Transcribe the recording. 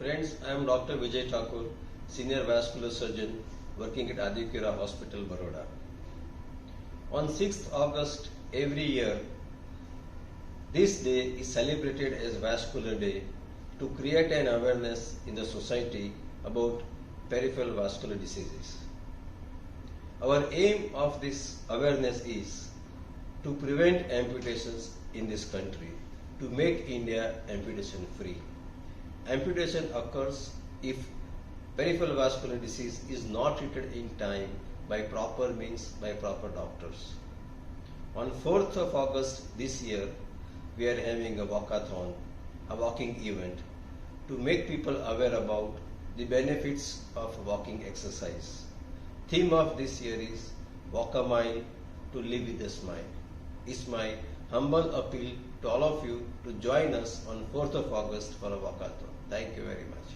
Friends, I am Dr. Vijay Thakur, Senior Vascular Surgeon working at Adikira Hospital, Baroda. On 6th August every year, this day is celebrated as Vascular Day to create an awareness in the society about peripheral vascular diseases. Our aim of this awareness is to prevent amputations in this country, to make India amputation free. Amputation occurs if peripheral vascular disease is not treated in time by proper means by proper doctors. On 4th of August this year, we are having a walkathon, a walking event, to make people aware about the benefits of walking exercise. Theme of this year is Walk a Mile to Live with a Smile. It's my humble appeal to all of you to join us on 4th of August for a walkathon. Thank you very much.